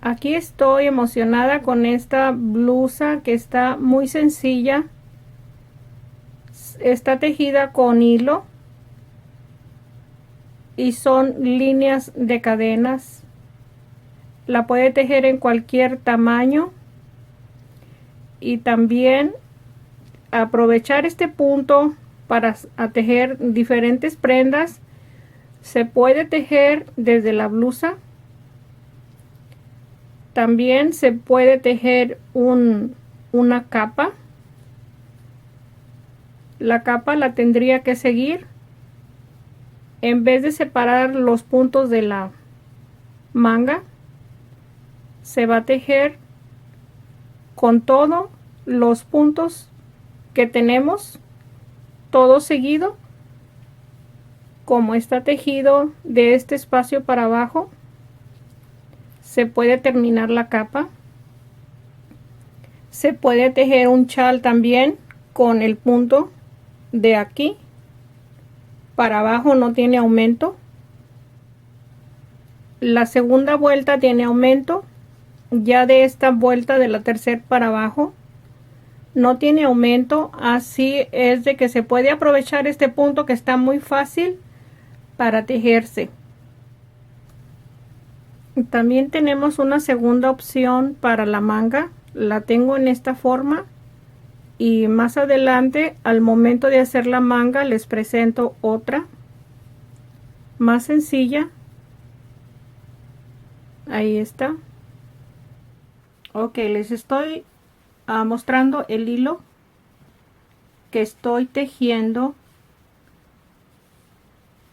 Aquí estoy emocionada con esta blusa que está muy sencilla. Está tejida con hilo y son líneas de cadenas. La puede tejer en cualquier tamaño y también aprovechar este punto para tejer diferentes prendas. Se puede tejer desde la blusa. También se puede tejer una capa. La capa la tendría que seguir. En vez de separar los puntos de la manga, se va a tejer con todos los puntos que tenemos, todo seguido, como está tejido de este espacio para abajo. Se puede terminar la capa. Se puede tejer un chal también con el punto de aquí para abajo, no tiene aumento. La segunda vuelta tiene aumento. Ya de esta vuelta de la tercera para abajo no tiene aumento. Así es de que se puede aprovechar este punto que está muy fácil para tejerse. También tenemos una segunda opción para la manga. La tengo en esta forma y más adelante, al momento de hacer la manga, les presento otra más sencilla. Ahí está. Ok, les estoy mostrando el hilo que estoy tejiendo.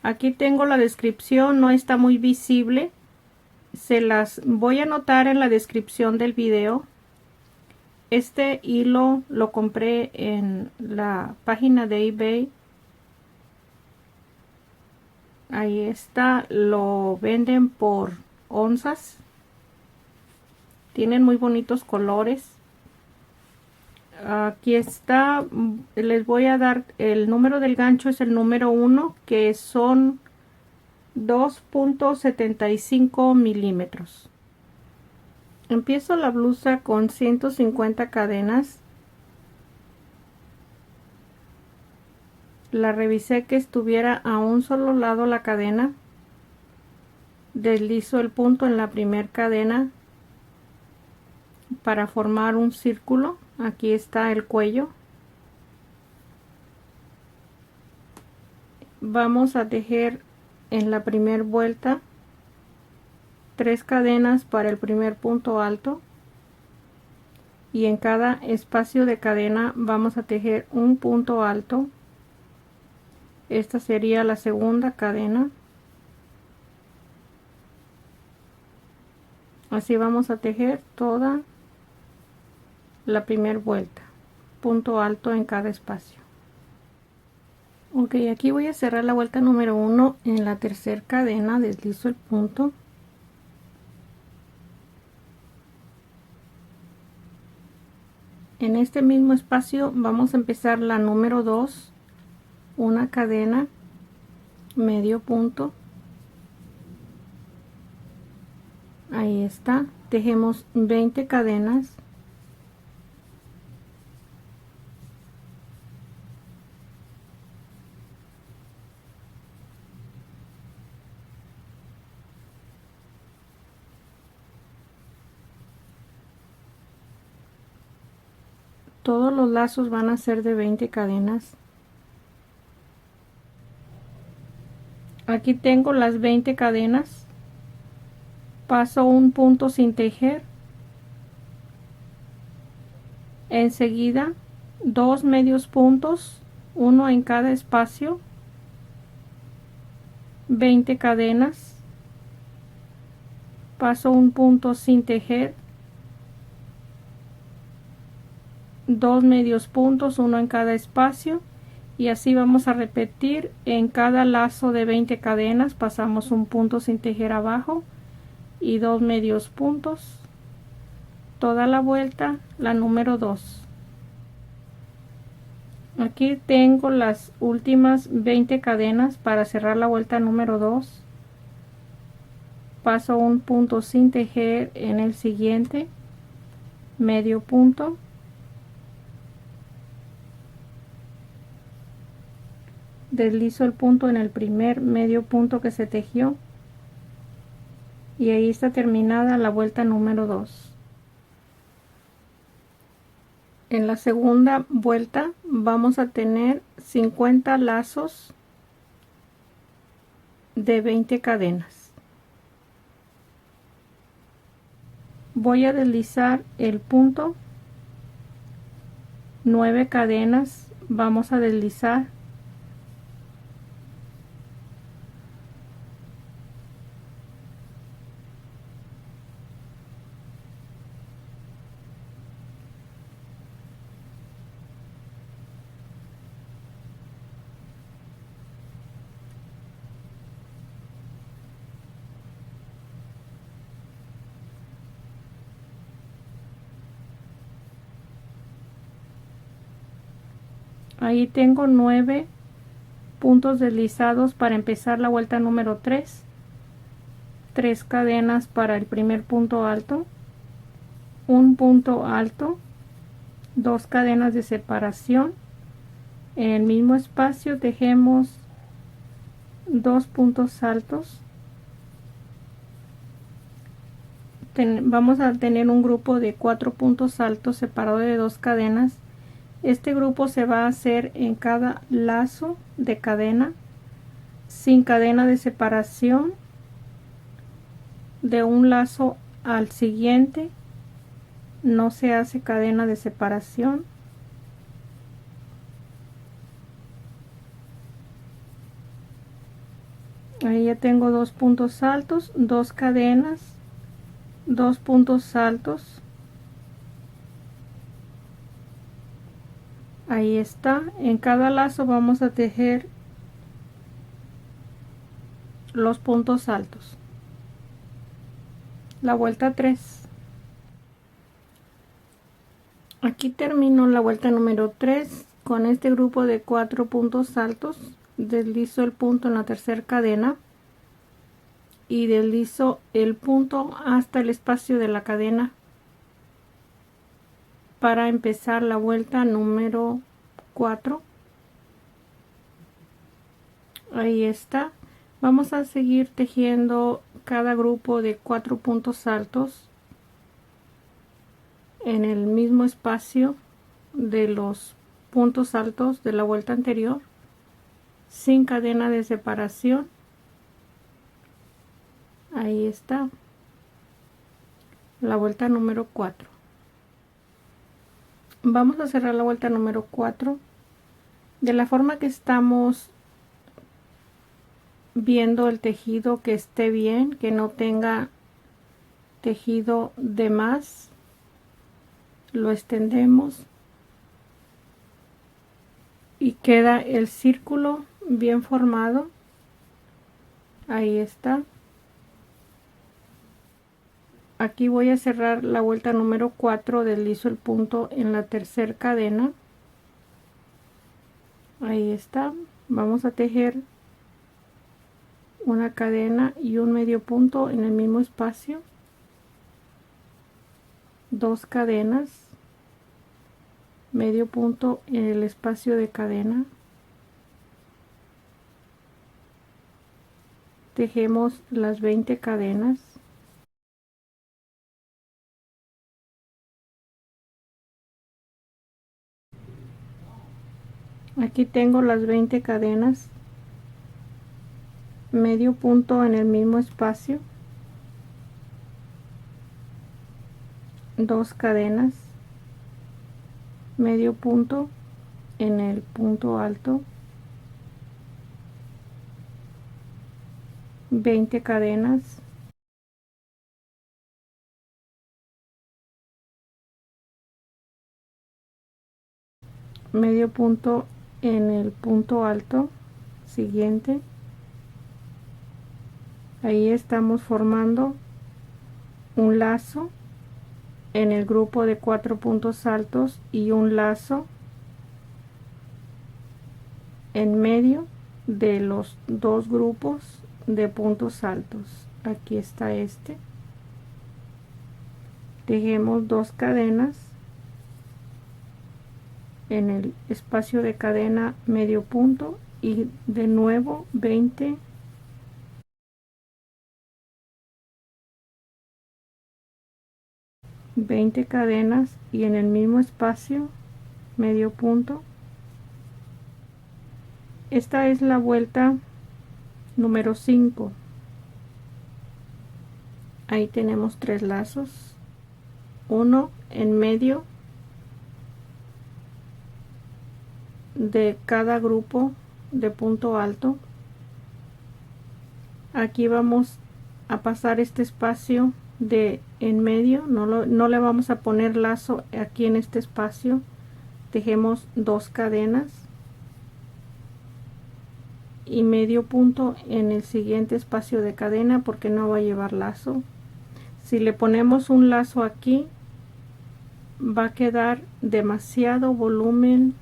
Aquí tengo la descripción, no está muy visible. Se las voy a anotar en la descripción del video. Este hilo lo compré en la página de eBay. Ahí está, lo venden por onzas. Tienen muy bonitos colores. Aquí está, les voy a dar el número del gancho, es el número 1, que son 2.75 milímetros. Empiezo la blusa con 150 cadenas. La revisé que estuviera a un solo lado la cadena. Deslizo el punto en la primera cadena para formar un círculo. Aquí está el cuello. Vamos a tejer en la primera vuelta 3 cadenas para el primer punto alto, y en cada espacio de cadena vamos a tejer un punto alto. Esta sería la segunda cadena. Así vamos a tejer toda la primera vuelta, punto alto en cada espacio. Ok, aquí voy a cerrar la vuelta número 1. En la tercera cadena deslizo el punto. En este mismo espacio vamos a empezar la número 2, una cadena, medio punto. Ahí está, tejemos 20 cadenas. Todos los lazos van a ser de 20 cadenas. Aquí tengo las 20 cadenas. Paso un punto sin tejer. Enseguida 2 medios puntos, uno en cada espacio. 20 cadenas. Paso un punto sin tejer. 2 medios puntos, uno en cada espacio, y así vamos a repetir en cada lazo de 20 cadenas. Pasamos un punto sin tejer abajo y 2 medios puntos toda la vuelta, la número 2. Aquí tengo las últimas 20 cadenas para cerrar la vuelta número 2. paso un punto sin tejer en el siguiente, medio punto, deslizo el punto en el primer medio punto que se tejió y ahí está terminada la vuelta número 2. En la segunda vuelta vamos a tener 50 lazos de 20 cadenas. Voy a deslizar el punto, 9 cadenas vamos a deslizar. Ahí tengo 9 puntos deslizados para empezar la vuelta número 3. 3 cadenas para el primer punto alto, un punto alto, 2 cadenas de separación. En el mismo espacio tejemos 2 puntos altos. Vamos a tener un grupo de 4 puntos altos separado de 2 cadenas. Este grupo se va a hacer en cada lazo de cadena, sin cadena de separación. De un lazo al siguiente no se hace cadena de separación. Ahí ya tengo 2 puntos altos, 2 cadenas, 2 puntos altos. Ahí está. En cada lazo vamos a tejer los puntos altos. La vuelta 3. Aquí termino la vuelta número 3 con este grupo de 4 puntos altos. Deslizo el punto en la tercera cadena y deslizo el punto hasta el espacio de la cadena para empezar la vuelta número 4. Ahí está. Vamos a seguir tejiendo cada grupo de 4 puntos altos en el mismo espacio de los puntos altos de la vuelta anterior, sin cadena de separación. Ahí está la vuelta número 4. Vamos a cerrar la vuelta número 4 de la forma que estamos viendo el tejido, que esté bien, que no tenga tejido de más. Lo extendemos y queda el círculo bien formado. Ahí está. Aquí voy a cerrar la vuelta número 4, deslizo el punto en la tercera cadena. Ahí está. Vamos a tejer una cadena y un medio punto en el mismo espacio, 2 cadenas, medio punto en el espacio de cadena, tejemos las 20 cadenas. Aquí tengo las 20 cadenas, medio punto en el mismo espacio, 2 cadenas, medio punto en el punto alto, 20 cadenas, medio punto en el punto alto siguiente. Ahí estamos formando un lazo en el grupo de 4 puntos altos y un lazo en medio de los dos grupos de puntos altos. Aquí está este. Tejemos 2 cadenas en el espacio de cadena medio punto y de nuevo 20 cadenas y en el mismo espacio medio punto. Esta es la vuelta número 5. Ahí tenemos 3 lazos, uno en medio de cada grupo de punto alto. Aquí vamos a pasar este espacio de en medio, no le vamos a poner lazo aquí en este espacio. Tejemos 2 cadenas y medio punto en el siguiente espacio de cadena porque no va a llevar lazo. Si le ponemos un lazo aquí va a quedar demasiado volumen,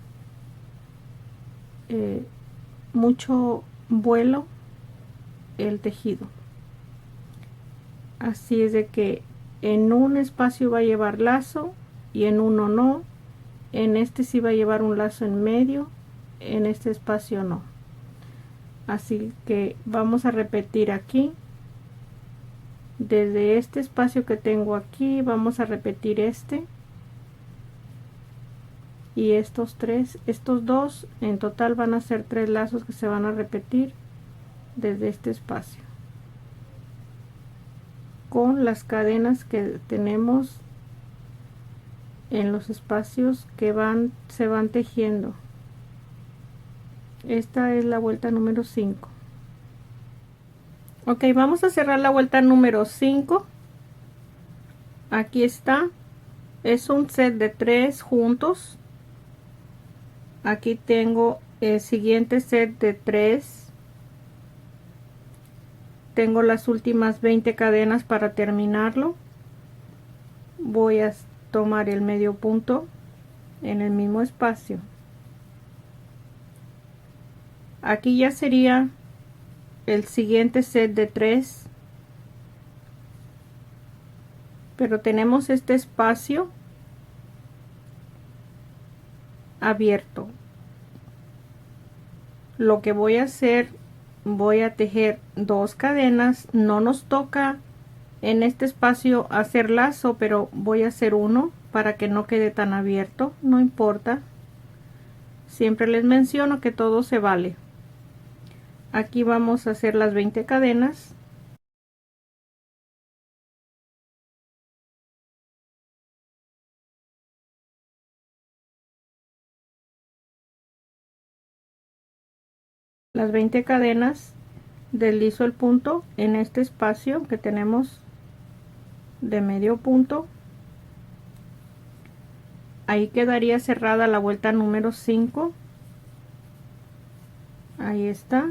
mucho vuelo el tejido. Así es de que en un espacio va a llevar lazo y en uno no. En este sí va a llevar un lazo en medio, en este espacio no. Así que vamos a repetir aquí. Desde este espacio que tengo aquí vamos a repetir este y estos dos en total van a ser 3 lazos que se van a repetir desde este espacio con las cadenas que tenemos en los espacios que se van tejiendo. Esta es la vuelta número 5. Ok, vamos a cerrar la vuelta número 5. Aquí está, es un set de 3 juntos. Aquí tengo el siguiente set de 3. Tengo las últimas 20 cadenas para terminarlo. Voy a tomar el medio punto en el mismo espacio. Aquí ya sería el siguiente set de 3, pero tenemos este espacio abierto. Lo que voy a hacer, voy a tejer 2 cadenas. No nos toca en este espacio hacer lazo, pero voy a hacer uno para que no quede tan abierto. No importa, siempre les menciono que todo se vale. Aquí vamos a hacer las 20 cadenas. Las 20 cadenas, deslizo el punto en este espacio que tenemos de medio punto. Ahí quedaría cerrada la vuelta número 5. Ahí está,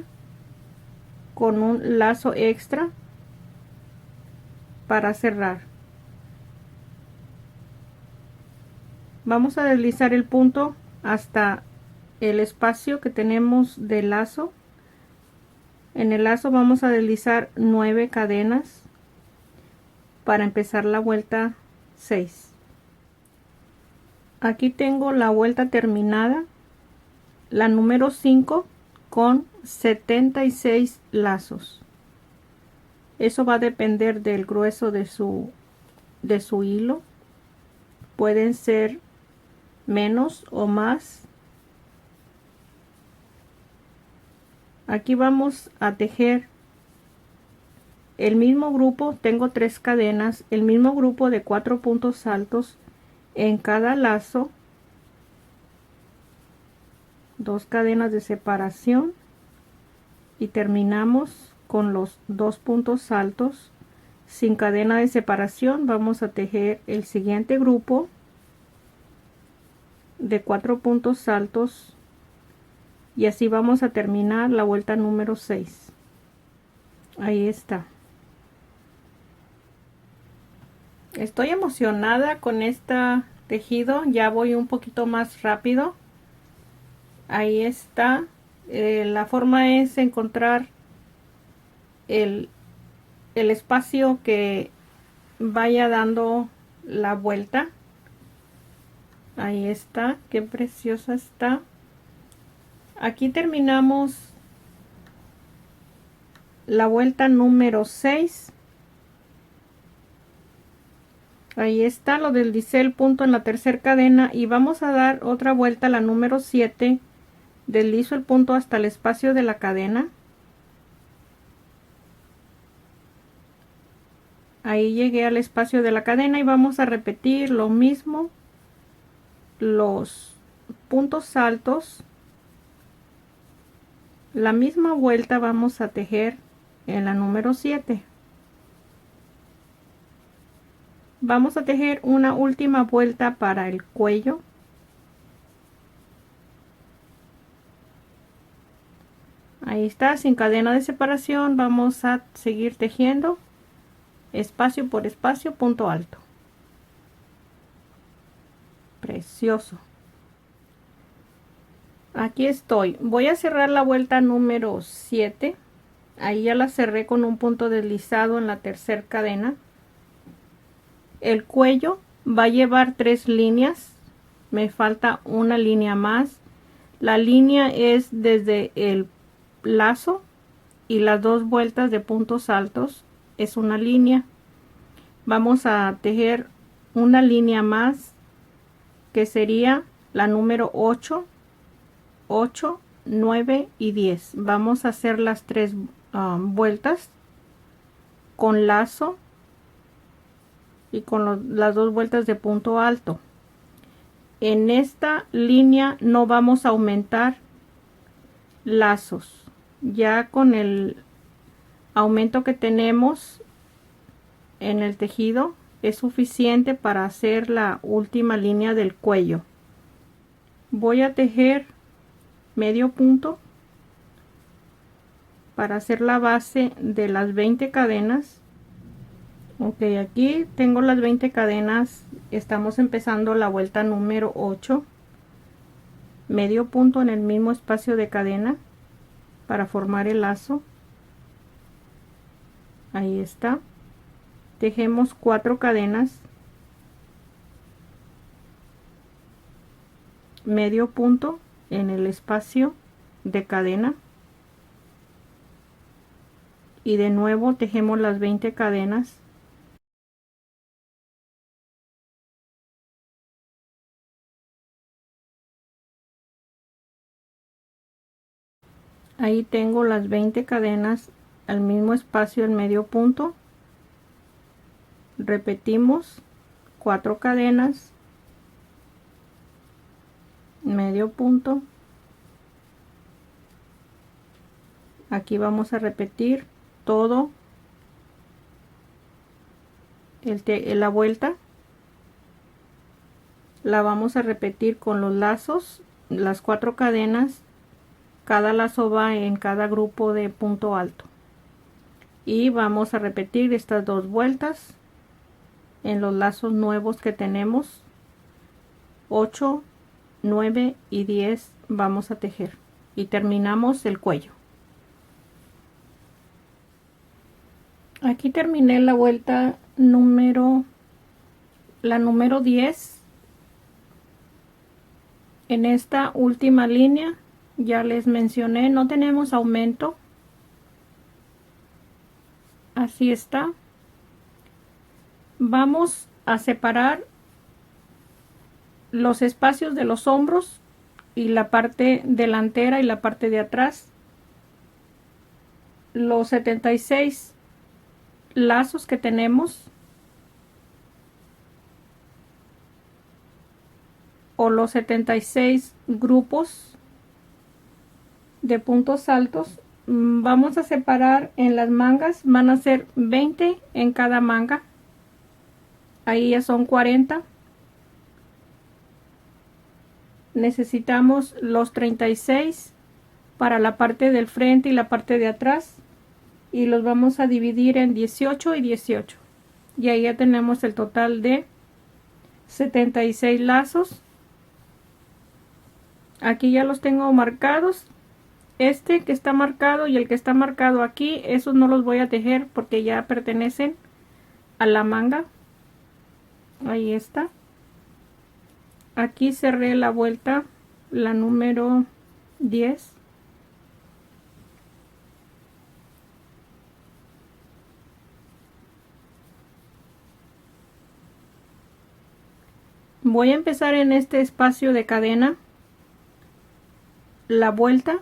con un lazo extra para cerrar. Vamos a deslizar el punto hasta el espacio que tenemos de lazo. En el lazo vamos a deslizar 9 cadenas para empezar la vuelta 6. Aquí tengo la vuelta terminada, la número 5 con 76 lazos. Eso va a depender del grueso de su hilo. Pueden ser menos o más. Aquí vamos a tejer el mismo grupo. Tengo 3 cadenas, el mismo grupo de 4 puntos altos en cada lazo, 2 cadenas de separación y terminamos con los 2 puntos altos sin cadena de separación. Vamos a tejer el siguiente grupo de 4 puntos altos y así vamos a terminar la vuelta número 6. Ahí está. Estoy emocionada con este tejido. Ya voy un poquito más rápido. Ahí está. La forma es encontrar el espacio que vaya dando la vuelta. Ahí está, qué preciosa está. Aquí terminamos la vuelta número 6. Ahí está, lo deslicé el punto en la tercera cadena y vamos a dar otra vuelta, la número 7. Deslizo el punto hasta el espacio de la cadena. Ahí llegué al espacio de la cadena y vamos a repetir lo mismo, los puntos altos, la misma vuelta vamos a tejer en la número 7. Vamos a tejer una última vuelta para el cuello. Ahí está, sin cadena de separación, vamos a seguir tejiendo espacio por espacio, punto alto. Precioso. Aquí estoy. Voy a cerrar la vuelta número 7. Ahí ya la cerré con un punto deslizado en la tercera cadena. El cuello va a llevar 3 líneas. Me falta una línea más. La línea es desde el lazo y las 2 vueltas de puntos altos es una línea. Vamos a tejer una línea más que sería la número 8, 8, 9 y 10. Vamos a hacer las 3 vueltas con lazo y con las 2 vueltas de punto alto. En esta línea no vamos a aumentar lazos. Ya con el aumento que tenemos en el tejido es suficiente para hacer la última línea del cuello. Voy a tejer medio punto para hacer la base de las 20 cadenas. Ok, aquí tengo las 20 cadenas. Estamos empezando la vuelta número 8. Medio punto en el mismo espacio de cadena para formar el lazo. Ahí está. Tejemos 4 cadenas, medio punto en el espacio de cadena y de nuevo tejemos las 20 cadenas. Ahí tengo las 20 cadenas al mismo espacio, el medio punto. Repetimos 4 cadenas, medio punto. Aquí vamos a repetir todo la vuelta. La vamos a repetir con los lazos, las 4 cadenas. Cada lazo va en cada grupo de punto alto. Y vamos a repetir estas 2 vueltas en los lazos nuevos que tenemos. 8, 9 y 10 vamos a tejer y terminamos el cuello. Aquí terminé la vuelta número 10. En esta última línea ya les mencioné, no tenemos aumento. Así está. Vamos a separar los espacios de los hombros y la parte delantera y la parte de atrás. Los 76 lazos que tenemos o los 76 grupos de puntos altos vamos a separar en las mangas. Van a ser 20 en cada manga. Ahí ya son 40. Necesitamos los 36 para la parte del frente y la parte de atrás y los vamos a dividir en 18 y 18 y ahí ya tenemos el total de 76 lazos. Aquí ya los tengo marcados Este que está marcado y el que está marcado aquí, esos no los voy a tejer porque ya pertenecen a la manga. Ahí está. Aquí cerré la vuelta, la número 10. Voy a empezar en este espacio de cadena la vuelta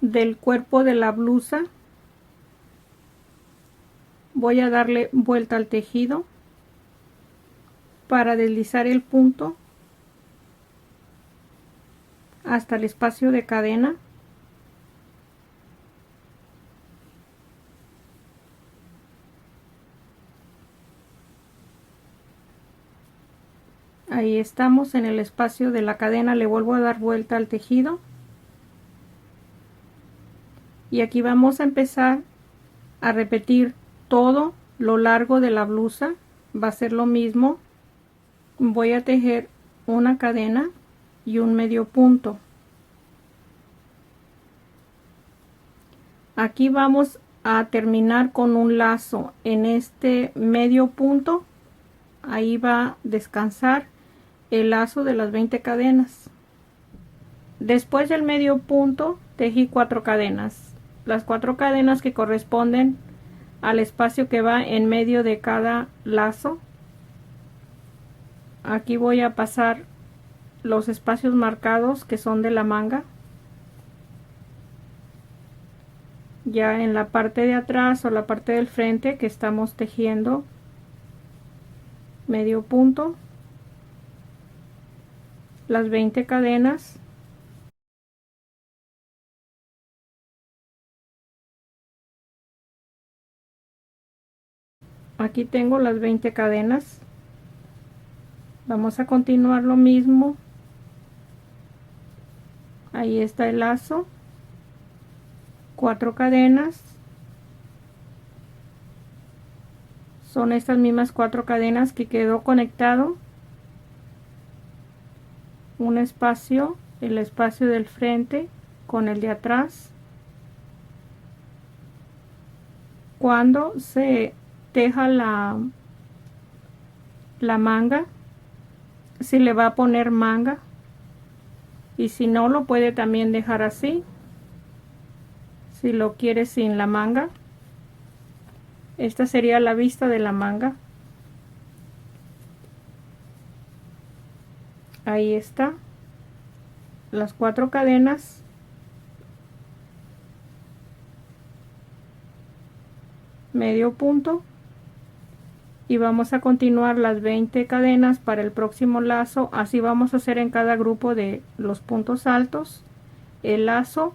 del cuerpo de la blusa. Voy a darle vuelta al tejido para deslizar el punto hasta el espacio de cadena. Ahí estamos en el espacio de la cadena, le vuelvo a dar vuelta al tejido y aquí vamos a empezar a repetir todo lo largo de la blusa. Va a ser lo mismo. Voy a tejer una cadena y un medio punto. Aquí vamos a terminar con un lazo en este medio punto. Ahí va a descansar el lazo de las 20 cadenas. Después del medio punto tejí 4 cadenas, las 4 cadenas que corresponden al espacio que va en medio de cada lazo. Aquí voy a pasar los espacios marcados que son de la manga. Ya en la parte de atrás o la parte del frente que estamos tejiendo medio punto, las 20 cadenas. Aquí tengo las 20 cadenas. Vamos a continuar lo mismo. Ahí está el lazo, 4 cadenas. Son estas mismas 4 cadenas que quedó conectado un espacio, el espacio del frente con el de atrás. Cuando se teja la manga, si le va a poner manga, y si no, lo puede también dejar así, si lo quiere sin la manga. Esta sería la vista de la manga. Ahí está, las 4 cadenas. Medio punto y vamos a continuar las 20 cadenas para el próximo lazo. Así vamos a hacer en cada grupo de los puntos altos. El lazo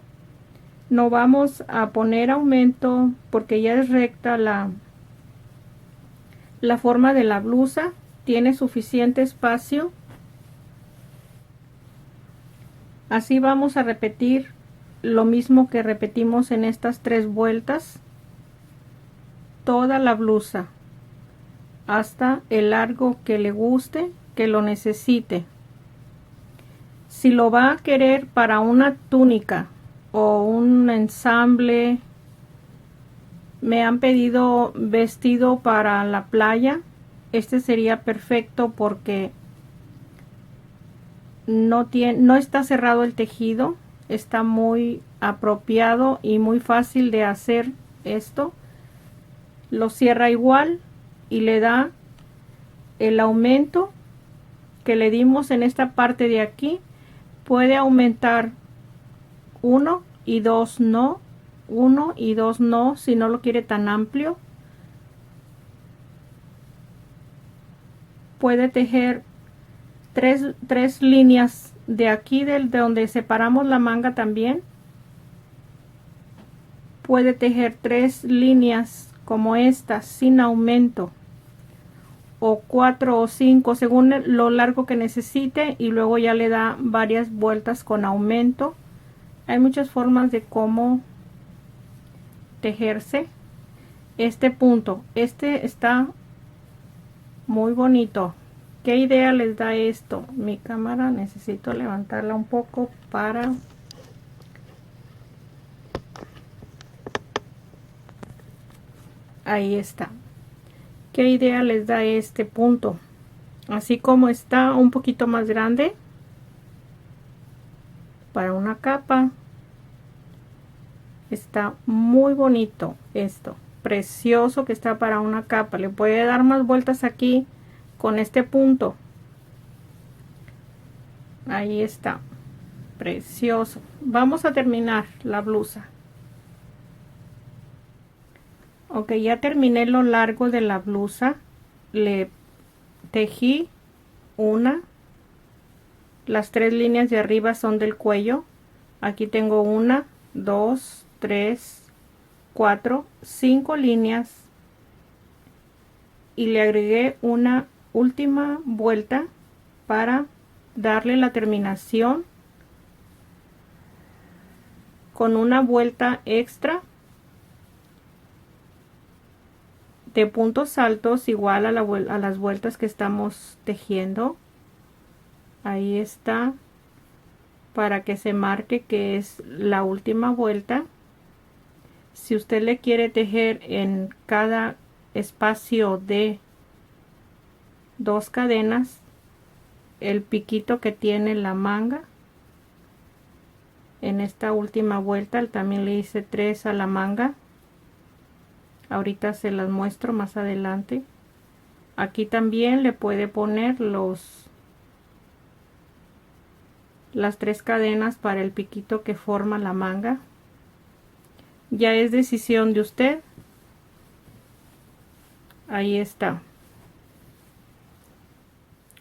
no vamos a poner aumento porque ya es recta la forma de la blusa, tiene suficiente espacio. Así vamos a repetir lo mismo que repetimos en estas 3 vueltas, toda la blusa hasta el largo que le guste, que lo necesite. Si lo va a querer para una túnica o un ensamble, me han pedido vestido para la playa, este sería perfecto porque no está cerrado el tejido, está muy apropiado y muy fácil de hacer esto. Lo cierra igual y le da el aumento que le dimos en esta parte de aquí. Puede aumentar 1 y 2 no, 1 y 2 no, si no lo quiere tan amplio. Puede tejer tres líneas de aquí de donde separamos la manga también. Puede tejer 3 líneas como estas sin aumento, o 4 o 5 según lo largo que necesite, y luego ya le da varias vueltas con aumento. Hay muchas formas de cómo tejerse este punto. Este está muy bonito. ¿Qué idea les da esto? Mi cámara necesito levantarla un poco para Ahí está. ¿Qué idea les da este punto? Así como está un poquito más grande para una capa. Está muy bonito esto. Precioso que está para una capa. Le puede dar más vueltas aquí con este punto. Ahí está. Precioso. Vamos a terminar la blusa. Ok, ya terminé lo largo de la blusa. Le tejí una. Las 3 líneas de arriba son del cuello. Aquí tengo 1, 2, 3, 4, 5 líneas. Y le agregué una última vuelta para darle la terminación con una vuelta extra de puntos altos igual a las vueltas que estamos tejiendo. Ahí está, para que se marque que es la última vuelta. Si usted le quiere tejer en cada espacio de 2 cadenas el piquito que tiene la manga, en esta última vuelta también le hice 3 a la manga. Ahorita se las muestro más adelante. Aquí también le puede poner las 3 cadenas para el piquito que forma la manga. Ya es decisión de usted. Ahí está.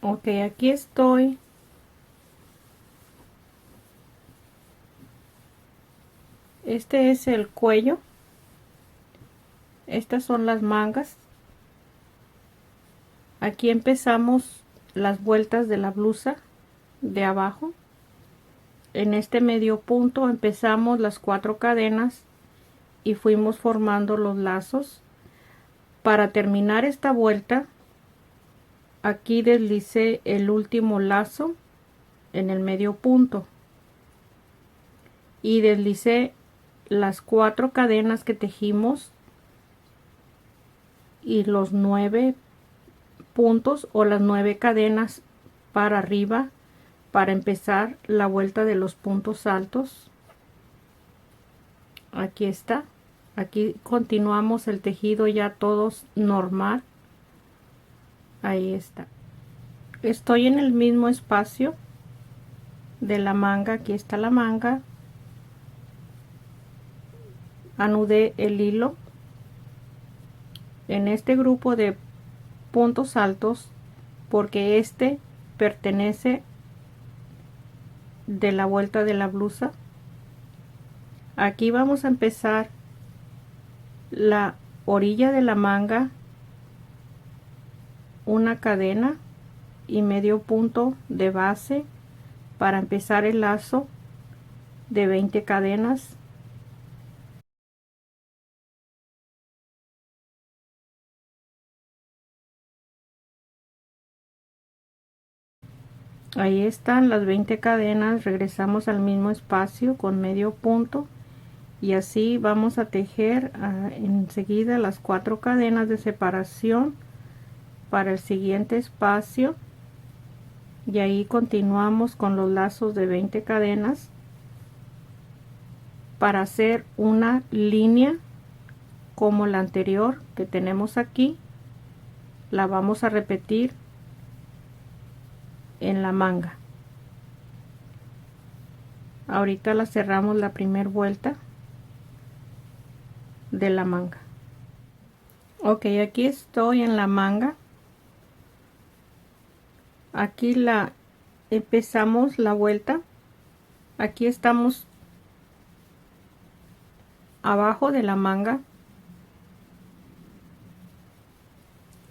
Ok, aquí estoy. Este es el cuello. Estas son las mangas. Aquí empezamos las vueltas de la blusa de abajo. En este medio punto empezamos las 4 cadenas y fuimos formando los lazos. Para terminar esta vuelta, aquí deslicé el último lazo en el medio punto y deslicé las 4 cadenas que tejimos y los 9 puntos o las 9 cadenas para arriba para empezar la vuelta de los puntos altos. Aquí está. Aquí continuamos el tejido ya todos normal. Ahí está. Estoy en el mismo espacio de la manga. Aquí está la manga. Anudé el hilo en este grupo de puntos altos porque este pertenece de la vuelta de la blusa. Aquí vamos a empezar la orilla de la manga, una cadena y medio punto de base para empezar el lazo de 20 cadenas. Ahí están las 20 cadenas. Regresamos al mismo espacio con medio punto y así vamos a tejer enseguida las 4 cadenas de separación para el siguiente espacio y ahí continuamos con los lazos de 20 cadenas para hacer una línea como la anterior que tenemos aquí. La vamos a repetir en la manga. Ahorita la cerramos la primera vuelta de la manga. Ok, aquí estoy en la manga. Aquí la empezamos la vuelta. Aquí estamos abajo de la manga.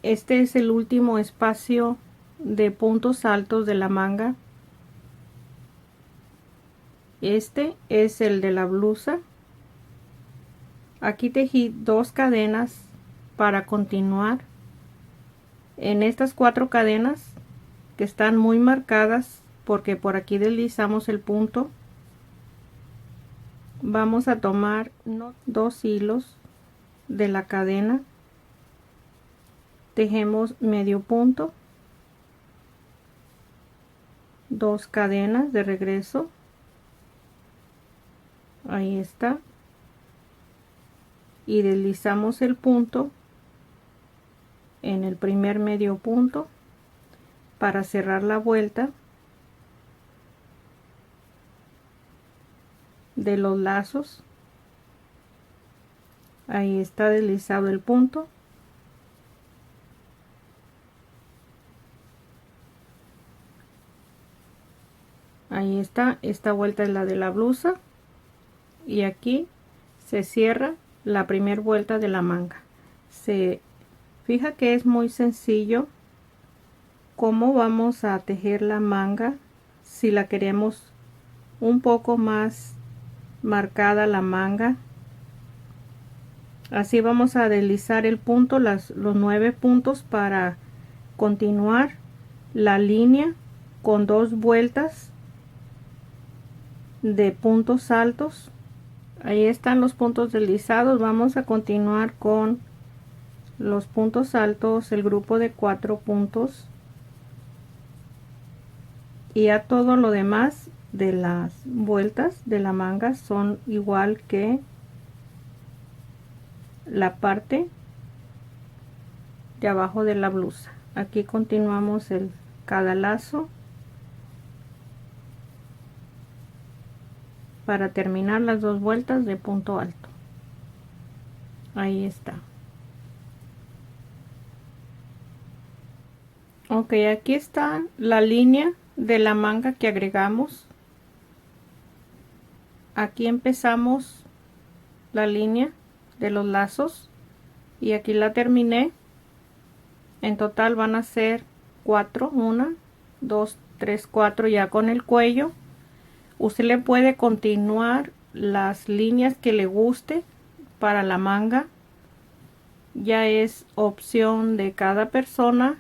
Este es el último espacio de puntos altos de la manga. Este es el de la blusa. Aquí tejí 2 cadenas para continuar en estas 4 cadenas que están muy marcadas porque por aquí deslizamos el punto. Vamos a tomar 2 hilos de la cadena tejemos medio punto, 2 cadenas de regreso, ahí está, y deslizamos el punto en el primer medio punto para cerrar la vuelta de los lazos. Ahí está deslizado el punto. Ahí está, esta vuelta es la de la blusa y aquí se cierra la primera vuelta de la manga. Se fija que es muy sencillo cómo vamos a tejer la manga. Si la queremos un poco más marcada la manga, así vamos a deslizar el punto, los 9 puntos para continuar la línea con 2 vueltas de puntos altos. Ahí están los puntos deslizados. Vamos a continuar con los puntos altos, el grupo de 4 puntos, y a todo lo demás de las vueltas de la manga son igual que la parte de abajo de la blusa. Aquí continuamos cada lazo para terminar las 2 vueltas de punto alto. Ahí está. Ok, aquí está la línea de la manga que agregamos. Aquí empezamos la línea de los lazos y aquí la terminé. En total van a ser 4, 1, 2, 3, 4 ya con el cuello. Usted le puede continuar las líneas que le guste para la manga. Ya es opción de cada persona.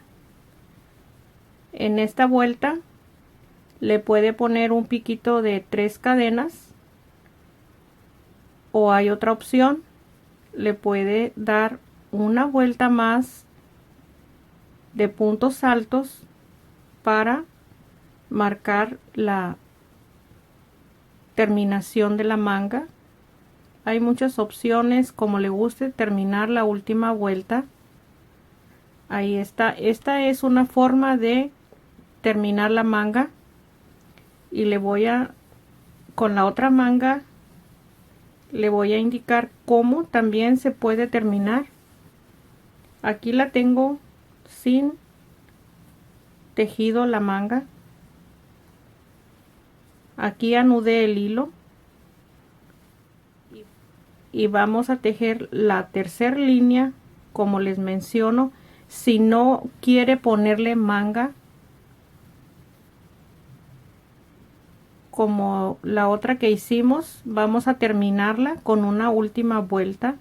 En esta vuelta le puede poner un piquito de 3 cadenas, o hay otra opción, le puede dar una vuelta más de puntos altos para marcar la terminación de la manga. Hay muchas opciones, como le guste terminar la última vuelta. Ahí está. Esta es una forma de terminar la manga, y le voy a, con la otra manga, le voy a indicar cómo también se puede terminar. Aquí la tengo sin tejido la manga. Aquí anudé el hilo y vamos a tejer la tercera línea, como les menciono. Si no quiere ponerle manga, como la otra que hicimos, vamos a terminarla con una última vuelta.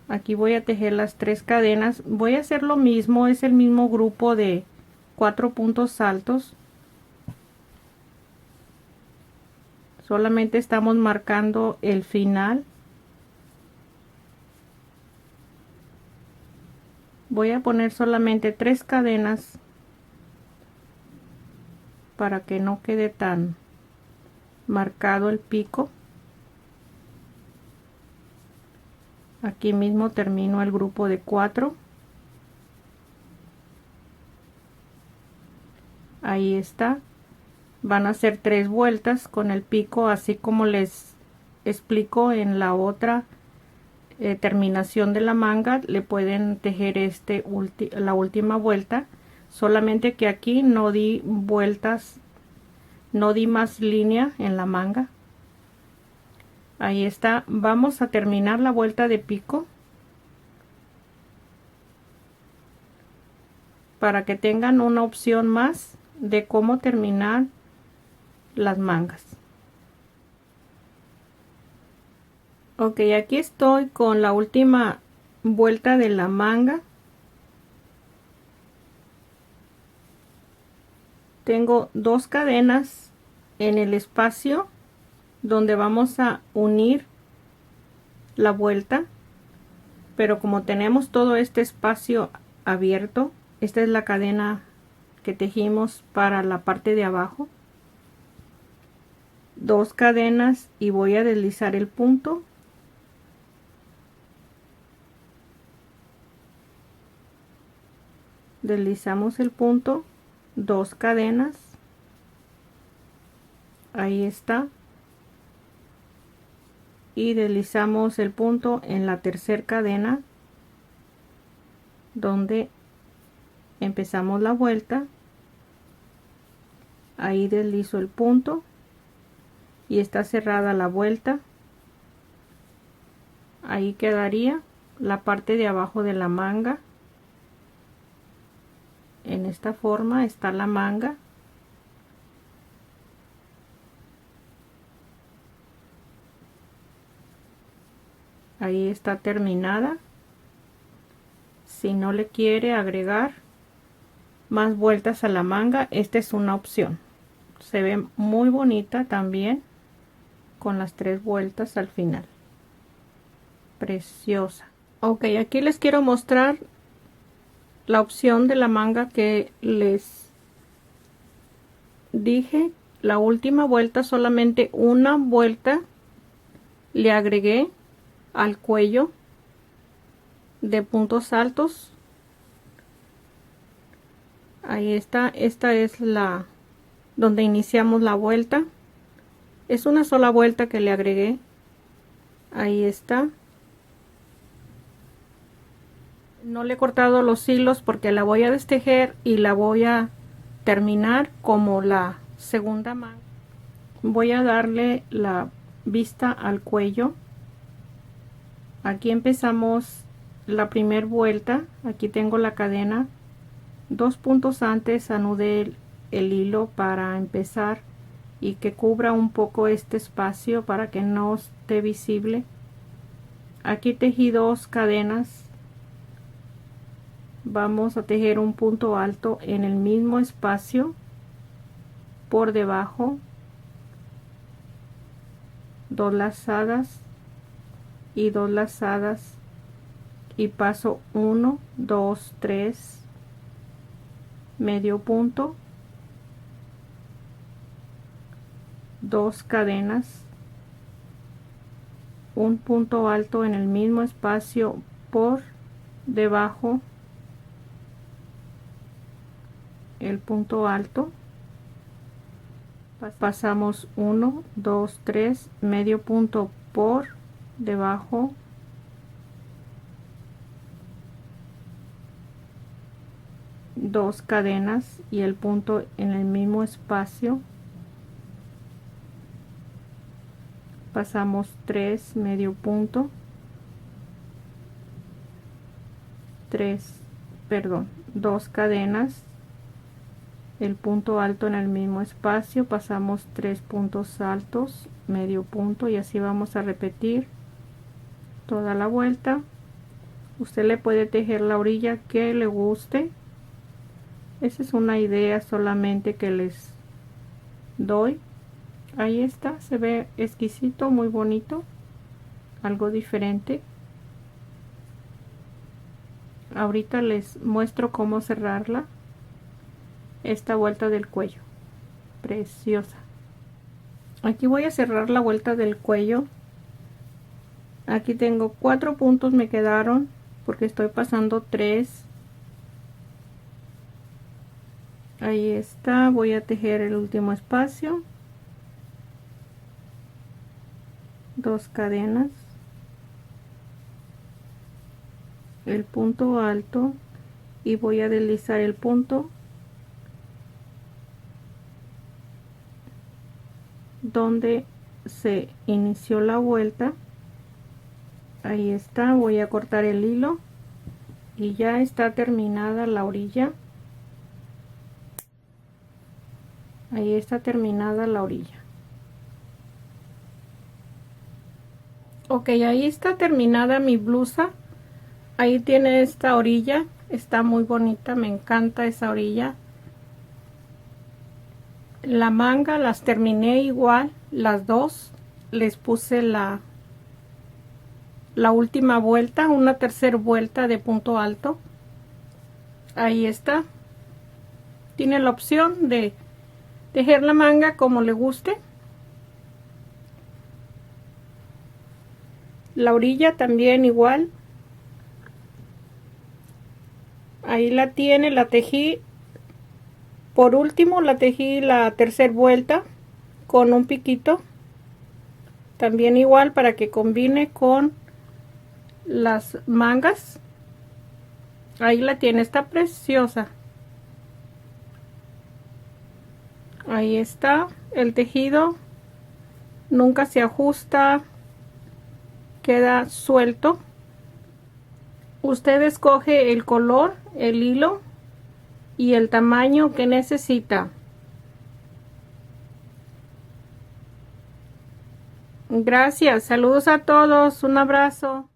Aquí voy a tejer las 3 cadenas. Voy a hacer lo mismo, es el mismo grupo de 4 puntos altos. Solamente estamos marcando el final. Voy a poner solamente 3 cadenas para que no quede tan marcado el pico. Aquí mismo termino el grupo de 4. Ahí está. Van a ser 3 vueltas con el pico, así como les explico en la otra terminación de la manga. Le pueden tejer la última vuelta, solamente que aquí no di vueltas, no di más línea en la manga. Ahí está. Vamos a terminar la vuelta de pico para que tengan una opción más de cómo terminar las mangas. Ok, aquí estoy con la última vuelta de la manga. Tengo 2 cadenas en el espacio donde vamos a unir la vuelta. pero como tenemos todo este espacio abierto, esta es la cadena que tejimos para la parte de abajo. 2 cadenas y voy a deslizar el punto. Deslizamos el punto, 2 cadenas, ahí está, y deslizamos el punto en la tercera cadena donde empezamos la vuelta. Ahí deslizo el punto y está cerrada la vuelta. Ahí quedaría la parte de abajo de la manga. En esta forma está la manga. Ahí está terminada. Si no le quiere agregar más vueltas a la manga, esta es una opción. Se ve muy bonita también con las 3 vueltas al final. Preciosa. Ok, aquí les quiero mostrar la opción de la manga que les dije. La última vuelta, solamente una vuelta le agregué al cuello de puntos altos. Ahí está, esta es la donde iniciamos la vuelta. Es una sola vuelta que le agregué. Ahí está. No le he cortado los hilos porque la voy a destejer y la voy a terminar como la segunda manga. Voy a darle la vista al cuello. Aquí empezamos la primera vuelta. Aquí tengo la cadena. 2 puntos antes anudé el hilo para empezar y que cubra un poco este espacio para que no esté visible. Aquí tejí 2 cadenas. Vamos a tejer un punto alto en el mismo espacio por debajo, 2 lazadas y 2 lazadas y paso 1, 2, 3, medio punto, 2 cadenas, un punto alto en el mismo espacio por debajo, el punto alto, pasamos 1, 2, 3, medio punto por debajo, dos cadenas y el punto en el mismo espacio, pasamos 3, medio punto, 2 cadenas, el punto alto en el mismo espacio, pasamos 3 puntos altos, medio punto, y así vamos a repetir toda la vuelta. Usted le puede tejer la orilla que le guste. Esa es una idea solamente que les doy. Ahí está, se ve exquisito, muy bonito, algo diferente. Ahorita les muestro cómo cerrarla, esta vuelta del cuello, preciosa. Aquí voy a cerrar la vuelta del cuello. Aquí tengo 4 puntos, me quedaron porque estoy pasando 3. Ahí está, voy a tejer el último espacio, 2 cadenas, el punto alto y voy a deslizar el punto donde se inició la vuelta. Ahí está, voy a cortar el hilo y ya está terminada la orilla. Ahí está terminada la orilla. Ok, ahí está terminada mi blusa. Ahí tiene esta orilla, está muy bonita, me encanta esa orilla. La manga las terminé igual, las dos. Les puse la última vuelta, una tercera vuelta de punto alto. Ahí está. Tiene la opción de tejer la manga como le guste. La orilla también igual. Ahí la tiene, la tejí. Por último la tejí la tercera vuelta con un piquito. También igual para que combine con las mangas. Ahí la tiene, está preciosa. Ahí está el tejido. Nunca se ajusta, queda suelto. Usted escoge el color, el hilo y el tamaño que necesita. Gracias, saludos a todos, un abrazo.